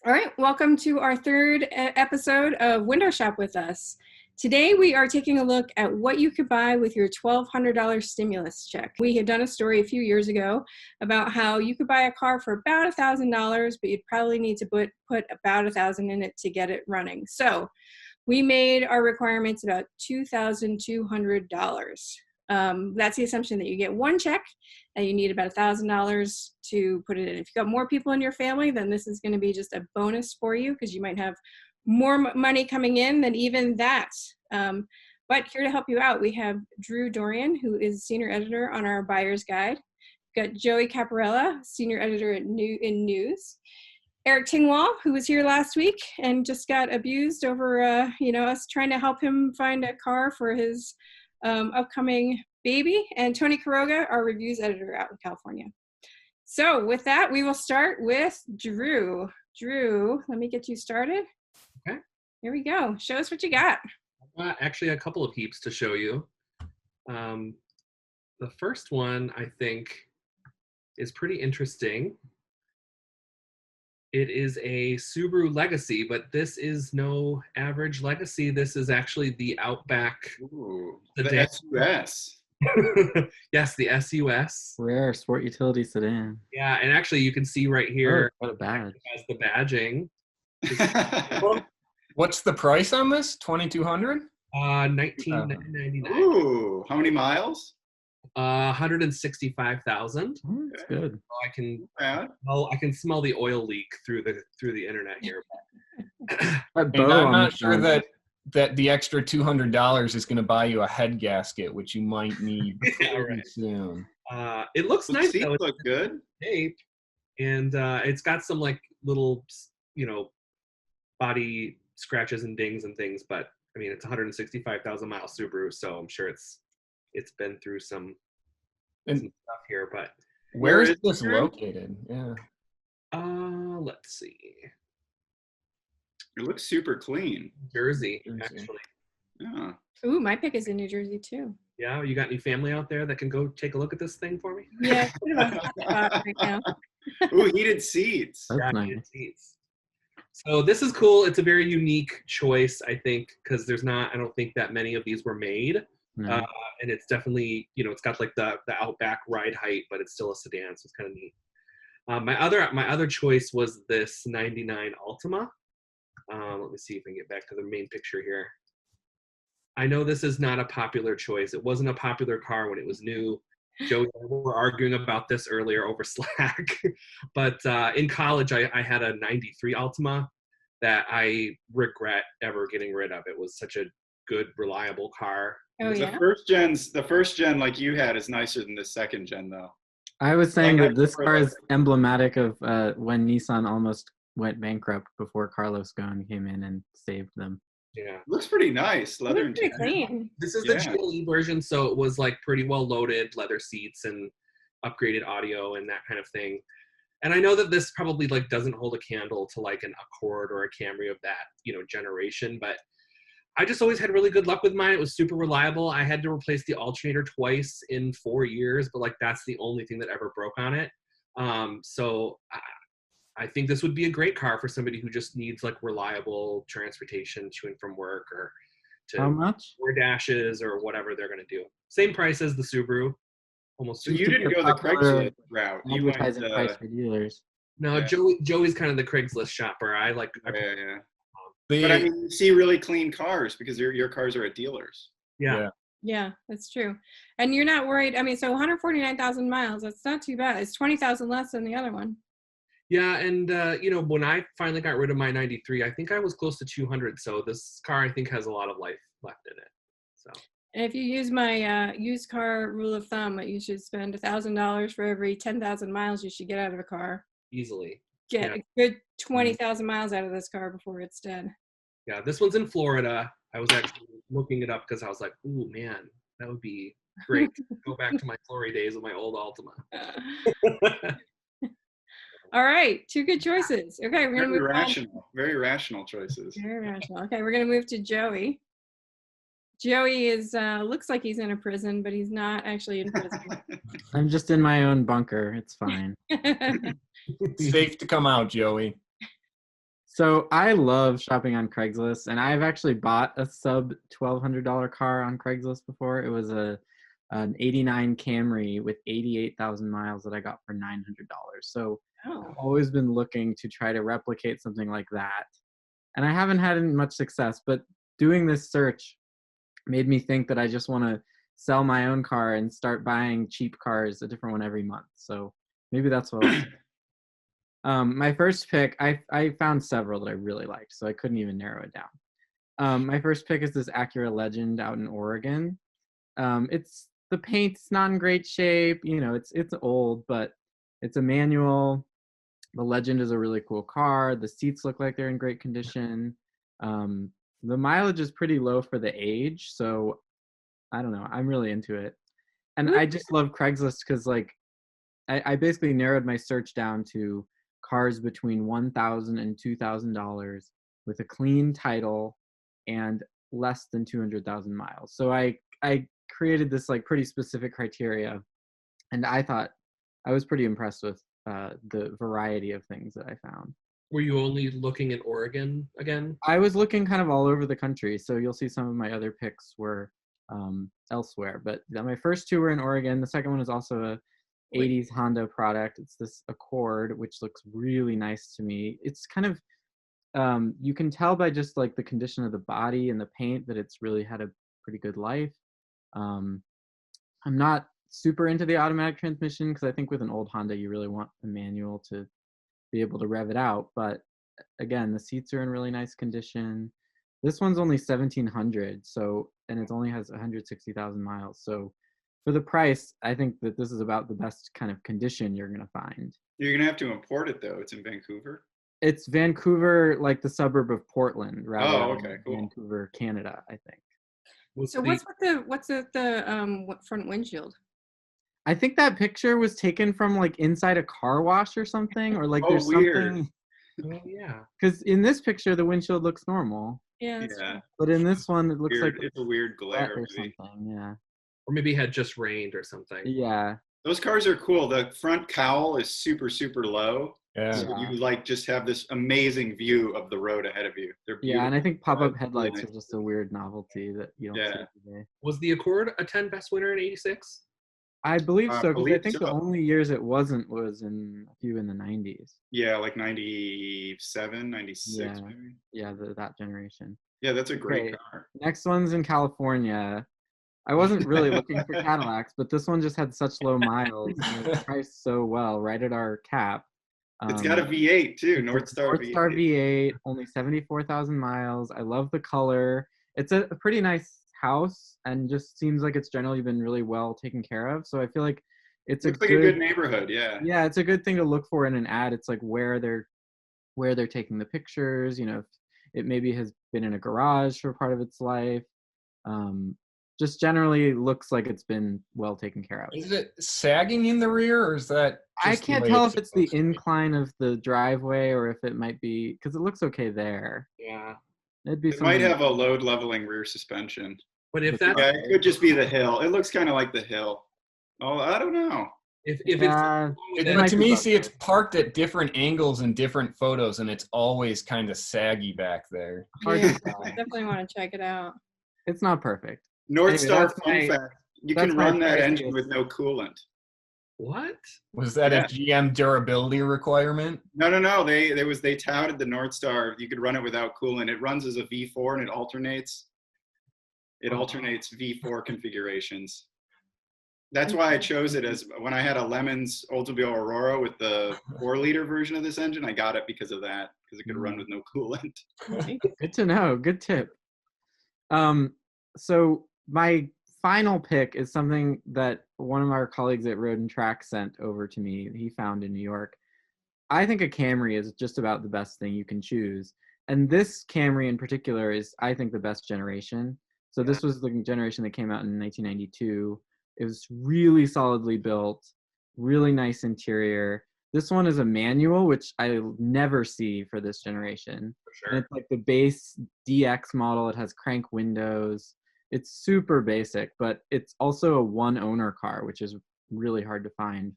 All right, welcome to our third episode of Window Shop with Us. Today we are taking a look at what you could buy with your $1,200 stimulus check. We had done a story a few years ago about how you could buy a car for about $1,000, but you'd probably need to put about $1,000 in it to get it running. So we made our requirements about $2,200. That's the assumption that you get one check and you need about $1,000 to put it in. If you've got more people in your family, then this is going to be just a bonus for you because you might have more money coming in than even that. But here to help you out, we have Drew Dorian, who is senior editor on our buyer's guide. We've got Joey Caparella, senior editor in News. Eric Tingwall, who was here last week and just got abused over us trying to help him find a car for his upcoming baby, and Tony Quiroga, our reviews editor out in California. So with that, we will start with Drew. Drew, let me get you started. Okay. Here we go. Show us what you got. Actually, a couple of heaps to show you. The first one, I think, is pretty interesting. It is a Subaru Legacy, but this is no average Legacy. This is actually the Outback. Ooh, the SUS. Yes, the SUS. Rare sport utility sedan. Yeah, and actually you can see right here what a badge. it has the badging. What's the price on this? $2,200? $19,999. Ooh, how many miles? 165,000. That's good. I can smell the oil leak through the internet here. And I'm not sure that the extra $200 is going to buy you a head gasket, which you might need soon. It looks nice though. It look good. Shape, and it's got some like little, body scratches and dings and things. But I mean, it's 165,000 mile Subaru, so I'm sure it's been through some stuff here. But where is this located? Yeah. Let's see. It looks super clean. Jersey, actually. Yeah. Ooh, my pick is in New Jersey too. Yeah, you got any family out there that can go take a look at this thing for me? Yeah, kind of a hot spot right now. Ooh, heated seats. That's nice. Heated seats. So this is cool. It's a very unique choice, I think, because I don't think that many of these were made. No. And it's definitely, it's got like the Outback ride height, but it's still a sedan, so it's kind of neat. My other choice was this 99 Altima. Let me see if I can get back to the main picture here. I know this is not a popular choice. It wasn't a popular car when it was new. Joey and I were arguing about this earlier over Slack. But in college, I had a 93 Altima that I regret ever getting rid of. It was such a good, reliable car. Oh, yeah? The first gen like you had is nicer than the second gen, though. I was saying that this car is emblematic of when Nissan almost went bankrupt before Carlos Ghosn came in and saved them. Yeah. Looks pretty nice. Leather Pretty interior. clean. This is the GLE version, so it was like pretty well loaded, leather seats and upgraded audio and that kind of thing. And I know that this probably like doesn't hold a candle to like an Accord or a Camry of that, generation, but I just always had really good luck with mine. It was super reliable. I had to replace the alternator twice in 4 years, but like that's the only thing that ever broke on it. So I think this would be a great car for somebody who just needs like reliable transportation to and from work or to How much? Or dashes or whatever they're going to do. Same price as the Subaru. Almost. So you didn't go the Craigslist route. You went Advertising price for dealers. No, yeah. Joey's kind of the Craigslist shopper. Yeah. But I mean, you see really clean cars because your cars are at dealers. Yeah. Yeah, that's true. And you're not worried. I mean, so 149,000 miles, that's not too bad. It's 20,000 less than the other one. Yeah, and when I finally got rid of my 93, I think I was close to 200. So this car, I think, has a lot of life left in it. So. And if you use my used car rule of thumb, you should spend $1,000 for every 10,000 miles you should get out of a car. Easily. Get a good 20,000 miles out of this car before it's dead. Yeah, this one's in Florida. I was actually looking it up because I was like, ooh, man, that would be great to go back to my glory days of my old Altima. All right, two good choices. Okay, we're going to move on. Very rational choices. Very rational. Okay, we're going to move to Joey. Joey is looks like he's in a prison, but he's not actually in prison. I'm just in my own bunker. It's fine. Safe to come out, Joey. So I love shopping on Craigslist, and I've actually bought a sub $1,200 car on Craigslist before. It was an '89 Camry with 88,000 miles that I got for $900. So I've always been looking to try to replicate something like that, and I haven't had much success. But doing this search made me think that I just want to sell my own car and start buying cheap cars, a different one every month. So maybe that's what I'll do. My first pick, I found several that I really liked, so I couldn't even narrow it down. My first pick is this Acura Legend out in Oregon. The paint's not in great shape, it's old, but it's a manual. The Legend is a really cool car. The seats look like they're in great condition. The mileage is pretty low for the age, so I don't know. I'm really into it, and I just love Craigslist because I basically narrowed my search down to cars between $1,000 and $2,000 with a clean title and less than 200,000 miles. So I created this pretty specific criteria, and I thought I was pretty impressed with the variety of things that I found. Were you only looking in Oregon again? I was looking kind of all over the country, so you'll see some of my other picks were elsewhere. But my first two were in Oregon. The second one is also a 80s Honda product. It's this Accord, which looks really nice to me. It's kind of, you can tell by just the condition of the body and the paint that it's really had a pretty good life. I'm not super into the automatic transmission because I think with an old Honda, you really want a manual to be able to rev it out. But again, the seats are in really nice condition. This one's only $1,700, and it only has 160,000 miles. So for the price, I think that this is about the best kind of condition you're going to find. You're going to have to import it, though. It's in Vancouver? It's Vancouver, the suburb of Portland, rather okay, than cool. Vancouver, Canada, I think. What's with the front windshield? I think that picture was taken from inside a car wash or something, or there's weird. something. Oh, yeah. Because in this picture, the windshield looks normal. Yeah. But in this one, it looks like it's a weird glare or something. Yeah. Or maybe it had just rained or something. Yeah. Those cars are cool. The front cowl is super, super low. Yeah. So you just have this amazing view of the road ahead of you. They're beautiful. Yeah, and I think pop-up headlights are just a weird novelty that you don't see today. Was the Accord a 10 best winner in '86? I believe so, because I think so. the only years it wasn't was in a few in the 90s. Yeah, 97, 96 maybe. Yeah, that generation. Yeah, that's a great car. Next one's in California. I wasn't really looking for Cadillacs, but this one just had such low miles and it was priced so well, right at our cap. It's got a V8 too, North Star V8, only 74,000 miles. I love the color. It's a pretty nice house and just seems like it's generally been really well taken care of. So I feel like it's looks like a good neighborhood. Yeah. Yeah, it's a good thing to look for in an ad. It's where they're taking the pictures. If it maybe has been in a garage for part of its life. Just generally looks like it's been well taken care of. Is it sagging in the rear, or is that? I can't tell if it's the incline of the driveway or if it might be, because it looks okay there. Yeah. It might have a load leveling rear suspension. But if that, it could just be the hill. It looks kind of like the hill. Oh, I don't know. To me, it's parked at different angles in different photos, and it's always kind of saggy back there. Yeah, I definitely want to check it out. It's not perfect. North Star fun fact: you can run that engine with no coolant. What? Was that a GM durability requirement? No. They touted the North Star. You could run it without coolant. It runs as a V4 and it alternates. It alternates V4 configurations. That's why I chose it as when I had a Lemons Oldsmobile Aurora with the 4-liter version of this engine. I got it because of that, because it could run with no coolant. Good to know. Good tip. So my final pick is something that one of our colleagues at Road and Track sent over to me. He found in New York. I think a Camry is just about the best thing you can choose. And this Camry in particular is, I think, the best generation. So this was the generation that came out in 1992. It was really solidly built, really nice interior. This one is a manual, which I never see for this generation. For sure. And it's like the base DX model. It has crank windows. It's super basic, but it's also a one-owner car, which is really hard to find.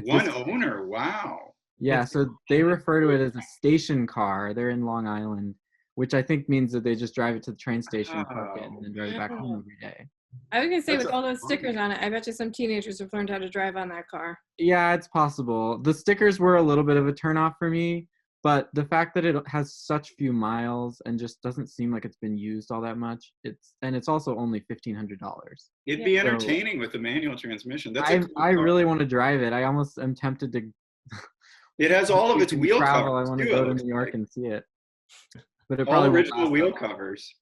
One owner, wow. Yeah, so they refer to it as a station car. They're in Long Island, which I think means that they just drive it to the train station, park it, and then drive it back home every day. I was gonna say, That's with all those stickers on it, I bet you some teenagers have learned how to drive on that car. Yeah, it's possible. The stickers were a little bit of a turnoff for me, but the fact that it has such few miles and just doesn't seem like it's been used all that much, it's also only $1,500. It'd be entertaining with the manual transmission. That's a cool I car. really want to drive it. I almost am tempted to. It has all of its wheel travel. covers. I want to too, go it to looks New York like. and see it. But it All probably won't original last wheel that long. covers.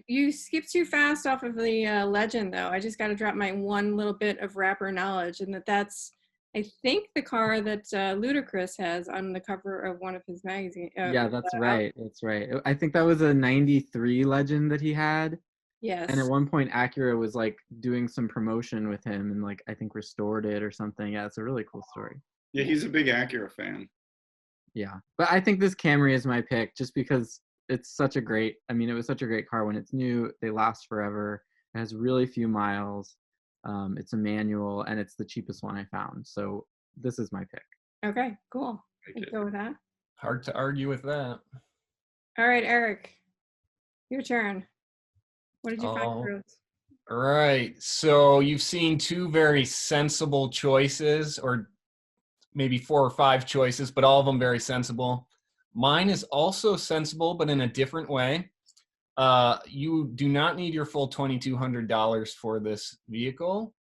You skipped too fast off of the legend, though. I just got to drop my one little bit of rapper knowledge, and that's, I think, the car that Ludacris has on the cover of one of his magazines. Yeah, that's right. That's right. I think that was a '93 Legend that he had. Yes. And at one point, Acura was like doing some promotion with him, and like I think restored it or something. Yeah, it's a really cool story. Yeah, he's a big Acura fan. Yeah, but I think this Camry is my pick just because it's such a great. I mean, it was such a great car when it's new. They last forever. It has really few miles. It's a manual, and it's the cheapest one I found. So this is my pick. Okay, cool. Let's go with that. Hard to argue with that. All right, Eric, your turn. What did you find for us? All right. So you've seen two very sensible choices, or maybe 4 or 5 choices, but all of them very sensible. Mine is also sensible, but in a different way. You do not need your full $2,200 for this vehicle,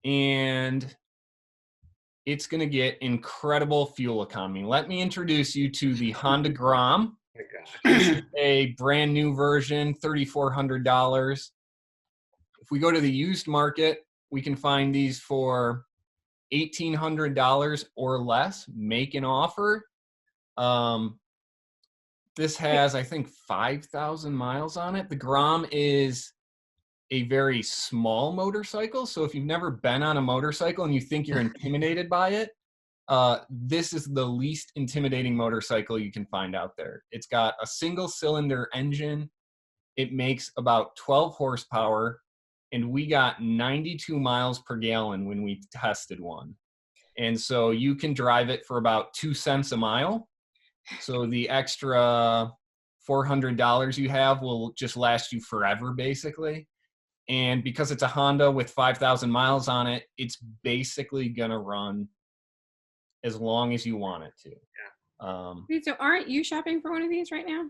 and it's going to get incredible fuel economy. Let me introduce you to the Honda Grom. Oh my gosh. A brand new version, $3,400. If we go to the used market, we can find these for $1,800 or less. Make an offer. This has, I think, 5,000 miles on it. The Grom is a very small motorcycle. So if you've never been on a motorcycle and you think you're intimidated by it, this is the least intimidating motorcycle you can find out there. It's got a single cylinder engine. It makes about 12 horsepower, and we got 92 miles per gallon when we tested one. And so you can drive it for about 2 cents a mile. So the extra $400 you have will just last you forever, basically. And because it's a Honda with 5,000 miles on it, it's basically going to run as long as you want it to. Yeah. So aren't you shopping for one of these right now?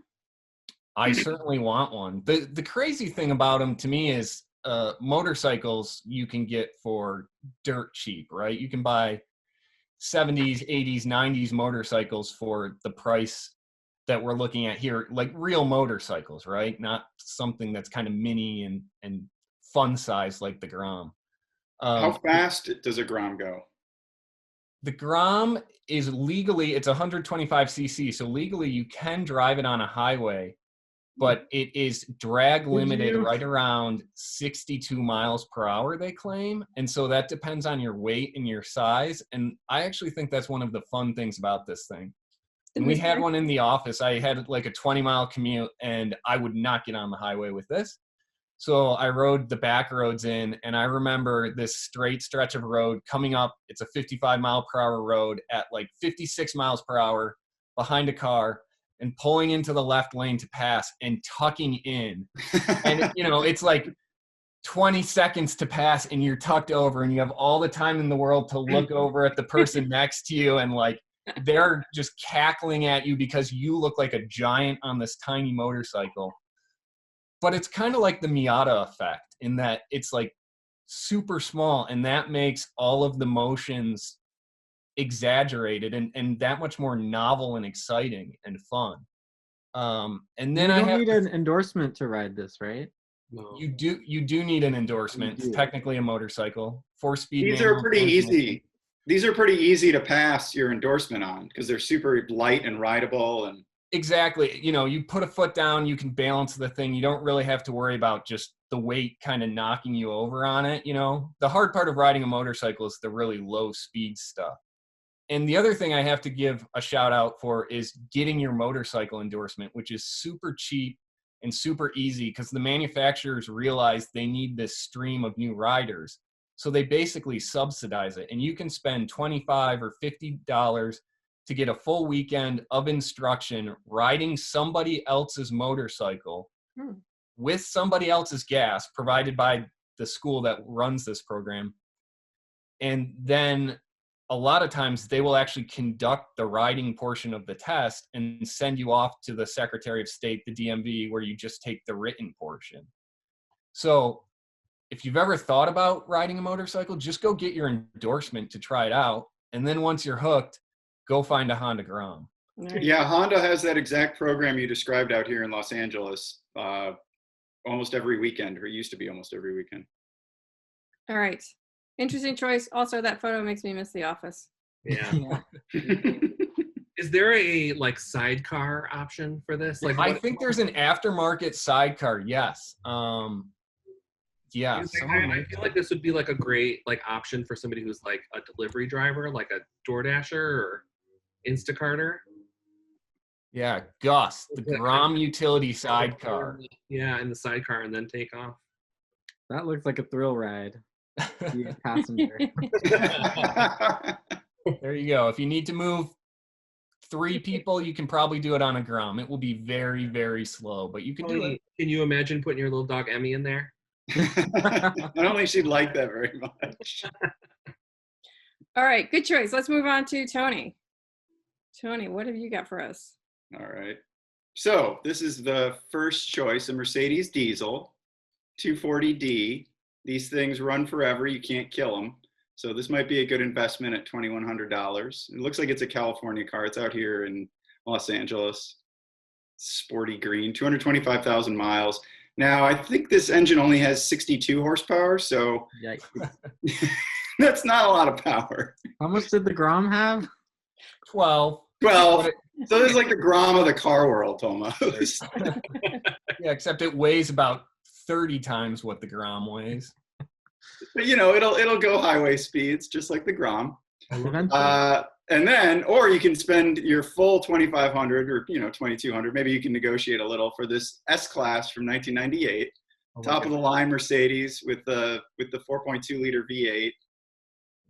I certainly want one. The crazy thing about them to me is motorcycles you can get for dirt cheap, right? You can buy 70s, 80s, 90s motorcycles for the price that we're looking at here, like real motorcycles, right? Not something that's kind of mini and fun size like the Grom. How fast does a Grom go? The Grom is legally, it's 125 cc, so legally you can drive it on a highway, but it is drag limited right around 62 miles per hour, they claim. And so that depends on your weight and your size. And I actually think that's one of the fun things about this thing. And we had one in the office. I had like a 20-mile commute, and I would not get on the highway with this. So I rode the back roads in, and I remember this straight stretch of road coming up. It's a 55 mile per hour road at like 56 miles per hour behind a car, and pulling into the left lane to pass and tucking in. And, you know, it's like 20 seconds to pass and you're tucked over, and you have all the time in the world to look over at the person next to you, and like they're just cackling at you because you look like a giant on this tiny motorcycle. But it's kind of like the Miata effect in that it's like super small, and that makes all of the motions exaggerated and that much more novel and exciting and fun. And then you don't I need an endorsement to ride this, right? No. You do need an endorsement. It's technically a motorcycle. 4-speed. These are pretty easy. These are pretty easy to pass your endorsement on because they're super light and rideable. And exactly. You know, you put a foot down, you can balance the thing. You don't really have to worry about just the weight kind of knocking you over on it. You know, the hard part of riding a motorcycle is the really low speed stuff. And the other thing I have to give a shout out for is getting your motorcycle endorsement, which is super cheap and super easy because the manufacturers realize they need this stream of new riders. So they basically subsidize it, and you can spend $25 or $50 to get a full weekend of instruction riding somebody else's motorcycle with somebody else's gas provided by the school that runs this program. And then a lot of times they will actually conduct the riding portion of the test and send you off to the Secretary of State, the DMV, where you just take the written portion. So if you've ever thought about riding a motorcycle, just go get your endorsement to try it out. And then once you're hooked, go find a Honda Grom. Yeah, Honda has that exact program you described out here in Los Angeles almost every weekend, or it used to be almost every weekend. All right. Interesting choice. Also, that photo makes me miss The Office. Yeah. Is there a like sidecar option for this? Like, I think there's an aftermarket sidecar. Yes. Yeah. I feel like this would be like a great like option for somebody who's like a delivery driver, like a DoorDasher or Instacarter. Yeah, Gus, the Grom utility sidecar. Yeah, in the sidecar and then take off. That looks like a thrill ride. Be a passenger. There you go. If you need to move 3 people, you can probably do it on a Grom. It will be very, very slow, but you can do it. Can you imagine putting your little dog Emmy in there? I don't think she'd like that very much. All right, good choice. Let's move on to Tony. Tony, what have you got for us? All right. So this is the first choice, a Mercedes diesel, 240D. These things run forever. You can't kill them. So this might be a good investment at $2,100. It looks like it's a California car. It's out here in Los Angeles. Sporty green, 225,000 miles. Now, I think this engine only has 62 horsepower, so that's not a lot of power. How much did the Grom have? 12. 12. So this is like the Grom of the car world, almost. Yeah, except it weighs about 30 times what the Grom weighs. But, you know, it'll go highway speeds, just like the Grom. Eventually. And then, or you can spend your full $2,500 or, you know, $2,200. Maybe you can negotiate a little for this S-Class from 1998. Top of the line Mercedes with the 4.2 liter V8.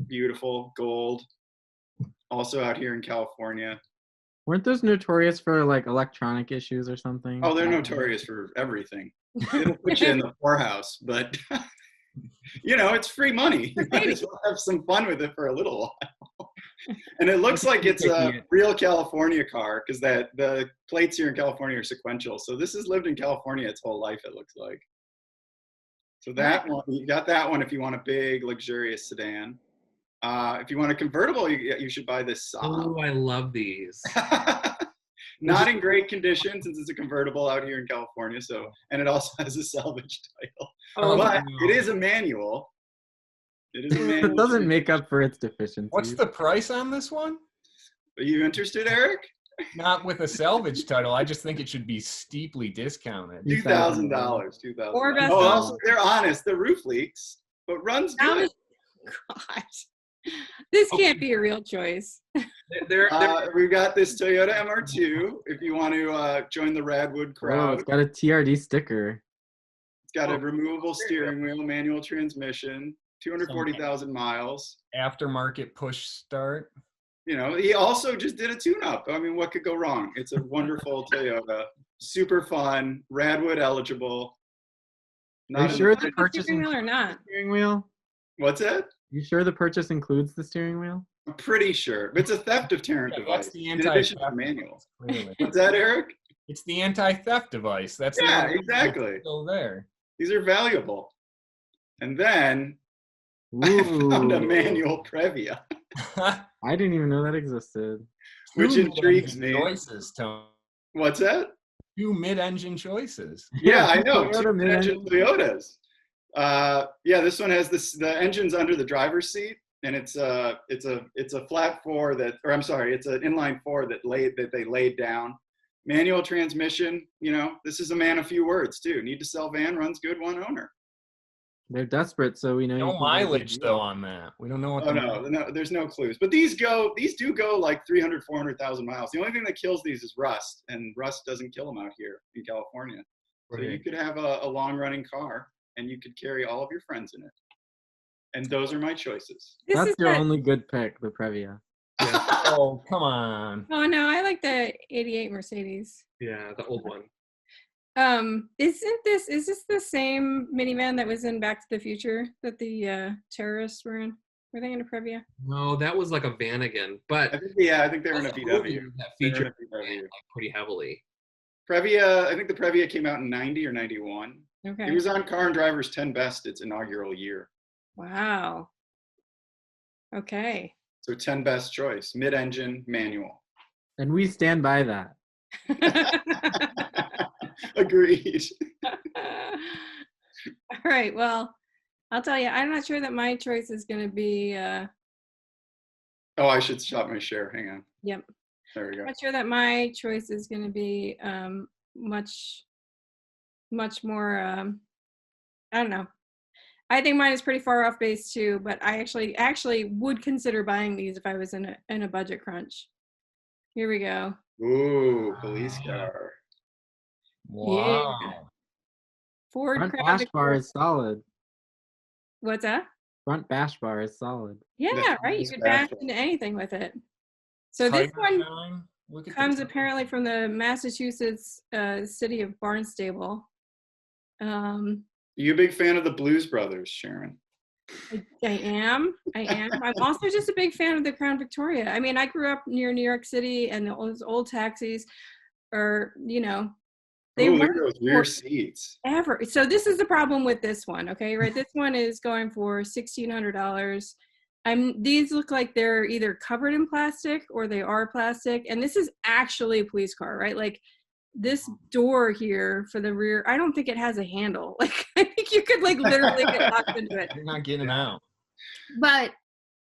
Beautiful gold. Also out here in California. Weren't those notorious for like electronic issues or something? Oh, they're notorious for everything. It'll put you in the poorhouse, but you know, it's free money. You might as well have some fun with it for a little while. And it looks like it's a real California car because the plates here in California are sequential. So this has lived in California its whole life, it looks like. So that one, you got that one if you want a big, luxurious sedan. If you want a convertible, you should buy this Saab. Oh, I love these. Not in great condition since it's a convertible out here in California. So, and it also has a salvage title. But it is a manual. It is a manual. It doesn't make up for its deficiencies. What's the price on this one? Are you interested, Eric? Not with a salvage title. I just think it should be steeply discounted. $2,000. $2,000. Oh, also, they're honest. The roof leaks, but runs good. God. This can't be a real choice. We've got this Toyota MR2 if you want to join the Radwood crowd. Oh, it's got a TRD sticker. It's got a removable steering wheel, manual transmission, 240,000 miles. Aftermarket push start. You know, he also just did a tune-up. I mean, what could go wrong? It's a wonderful Toyota. Super fun, Radwood eligible. Are you sure the purchase steering wheel or not? Steering wheel? What's that? You sure the purchase includes the steering wheel? I'm pretty sure. But it's a theft deterrent device. That's the in addition to manual. Really. What's that, Eric? It's the anti-theft device. That's exactly. Still there. These are valuable. And then I found a manual Previa. I didn't even know that existed. Which intrigues me. Choices, Tony. What's that? 2 mid-engine choices. Yeah, I know. 2 mid-engine Toyotas. Yeah, this one has the engine's under the driver's seat, and it's a flat 4 it's an inline 4 that they laid down. Manual transmission. You know, this is a man of few words too. Need to sell van, runs good, one owner. They're desperate, so we know. No mileage though on that. We don't know what. No, there's no clues. But these do go like 300, 400,000 miles. The only thing that kills these is rust, and rust doesn't kill them out here in California. So you could have a long running car, and you could carry all of your friends in it. And those are my choices. This That's is your the- only good pick, the Previa. Oh, come on. Oh no, I like the 88 Mercedes. Yeah, the old one. Is this the same minivan that was in Back to the Future that the terrorists were in? Were they in a Previa? No, that was like a Vanagon, but I think they were in a those VW. movies that They were in featured a VW. like pretty heavily. Previa, I think the Previa came out in 90 or 91. Okay. It was on Car and Driver's 10 Best its inaugural year. Wow. Okay. So 10 Best choice, mid-engine, manual. And we stand by that. Agreed. All right. Well, I'll tell you, I'm not sure that my choice is going to be. Oh, I should shop my share. Hang on. Yep. There we go. I'm not sure that my choice is going to be much more. I don't know. I think mine is pretty far off base too, but I actually would consider buying these if I was in a budget crunch. Here we go. Ooh, police car. Wow. Yeah. Ford Front Crown bash bar Victoria. is solid. What's that? Front bash bar is solid. Yeah, That's right. You nice could bash bash. into anything with it. So this Tiger one shine. Look at comes the- apparently from the Massachusetts city of Barnstable. Are you a big fan of the Blues Brothers, Sharon? I am. I'm also just a big fan of the Crown Victoria. I mean, I grew up near New York City, and those old taxis are, they Ooh, look at run those rear seats. forever. So this is the problem with this one, okay? Right, this one is going for $1,600. These look like they're either covered in plastic or they are plastic, and this is actually a police car, right? Like this door here for the rear, I don't think it has a handle. Like I think you could like literally get locked into it. You're not getting out. But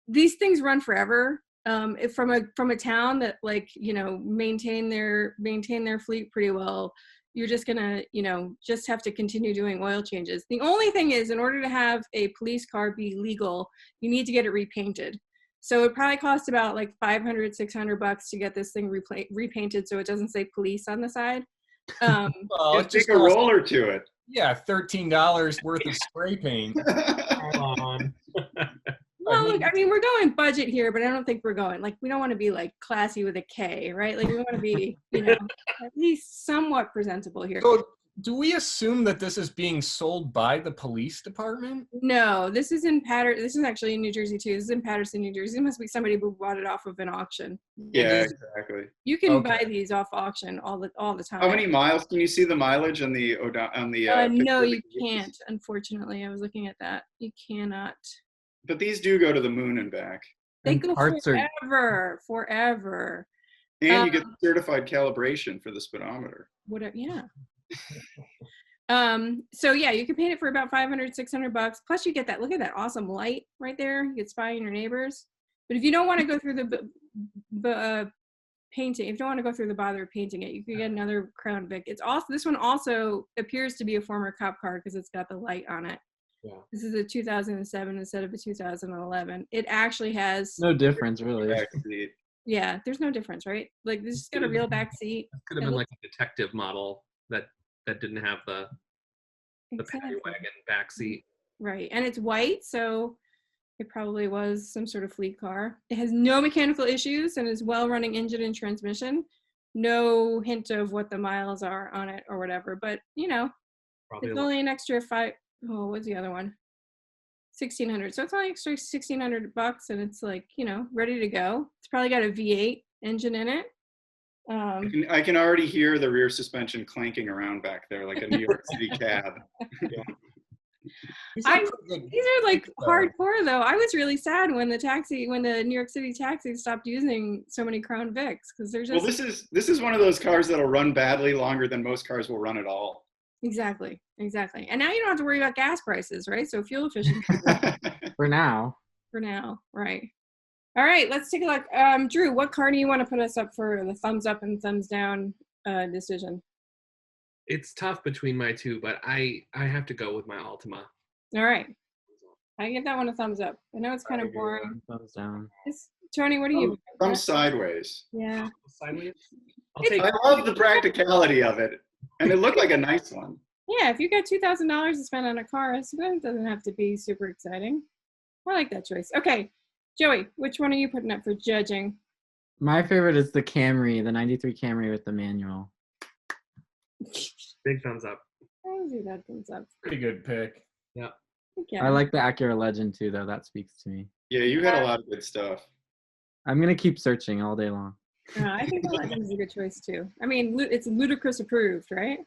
these things run forever. If from a town that maintain their fleet pretty well, you're just gonna just have to continue doing oil changes. The only thing is, in order to have a police car be legal, you need to get it repainted. So it probably costs about like $500-$600 to get this thing repainted so it doesn't say police on the side. Well, Just take a roller to it. Yeah, $13 worth of spray paint. Come on. Well, look, I mean, we're going budget here, but I don't think we're going, like, we don't want to be like classy with a K, right? Like we want to be, at least somewhat presentable here. So, do we assume that this is being sold by the police department? No, this is this is actually in New Jersey too. This is in Paterson, New Jersey. It must be somebody who bought it off of an auction. Yeah, exactly. You can Okay. buy these off auction all the time. How many miles? Can you see the mileage on the No, picture? you can't. Unfortunately, I was looking at that. You cannot. But these do go to the moon and back. They And go parts are- forever. And you get certified calibration for the speedometer. Whatever. Yeah. So yeah, you can paint it for about $500-$600. Plus, you get that. Look at that awesome light right there. You get spy on your neighbors. But if you don't want to go through the painting, if you don't want to go through the bother of painting it, you could get another Crown Vic. It's also, this one also appears to be a former cop car because it's got the light on it. Yeah. This is a 2007 instead of a 2011. It actually has No difference, really. Back seat. yeah. There's no difference, right? Like this has got a real back seat. It could have been like a detective model that didn't have the paddy Exactly. wagon backseat. Right, and it's white, so it probably was some sort of fleet car. It has no mechanical issues and is well-running engine and transmission. No hint of what the miles are on it or whatever, but Probably it's only an extra what's the other one? $1,600. So it's only extra $1,600 and it's like, ready to go. It's probably got a V8 engine in it. I can already hear the rear suspension clanking around back there like a New York City cab. These are pretty good. These are like So- hardcore though. I was really sad when the New York City taxis stopped using so many Crown Vics because they're just Well, this is one of those cars that'll run badly longer than most cars will run at all. exactly. And now you don't have to worry about gas prices, right? So fuel efficiency For now. for now, right? All right, let's take a look. Drew, what car do you want to put us up for the thumbs up and thumbs down decision? It's tough between my two, but I have to go with my Altima. All right, I give that one a thumbs up. I know it's kind of agree. boring. Thumbs down. Tony, what do you? Come sideways. Yeah. Sideways. I'll take. I love the practicality of it, and it looked like a nice one. Yeah, if you got $2,000 to spend on a car, I suppose it doesn't have to be super exciting. I like that choice. Okay, Joey, which one are you putting up for judging? My favorite is the Camry, the 93 Camry with the manual. Big thumbs up. I see that thumbs up. Pretty good pick. Yeah. Okay. I like the Acura Legend too, though. That speaks to me. Yeah, you had a lot of good stuff. I'm going to keep searching all day long. I think the Legend is a good choice too. I mean, it's ludicrous approved, right?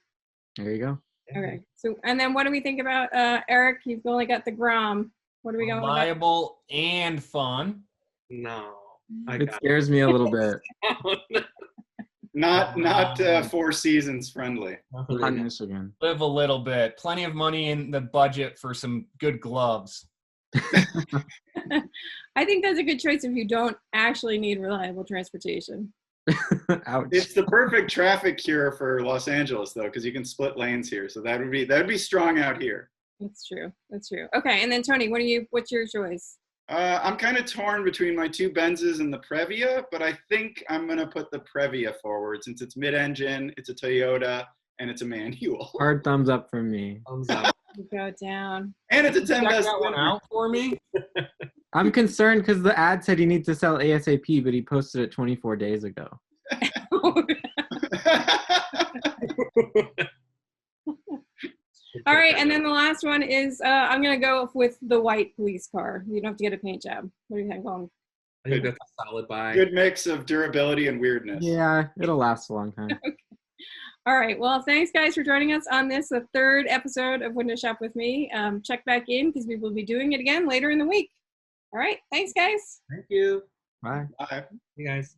There you go. Okay. So, and then what do we think about Eric? You've only got the Grom. What are we going with? Reliable and fun. No. It scares me a little bit. Not Four Seasons friendly. Not Michigan. Live a little bit. Plenty of money in the budget for some good gloves. I think that's a good choice if you don't actually need reliable transportation. Ouch. It's the perfect traffic cure for Los Angeles, though, because you can split lanes here. So that would be strong out here. That's true. That's true. Okay, and then Tony, what's your choice? I'm kind of torn between my two Benzes and the Previa, but I think I'm going to put the Previa forward since it's mid-engine, it's a Toyota, and it's a manual. Hard thumbs up from me. Thumbs up. You go down. And it's a 10 Check best that one winner. out for me. I'm concerned because the ad said he needs to sell ASAP, but he posted it 24 days ago. All right, and then the last one is I'm gonna go with the white police car. You don't have to get a paint job. What do you think, Long? I think that's a solid buy. Good mix of durability and weirdness. Yeah, it'll last a long time. All right, well, thanks guys for joining us on this, the third episode of Window Shop with me. Check back in because we will be doing it again later in the week. All right, thanks guys. Thank you. Bye. Bye. You guys.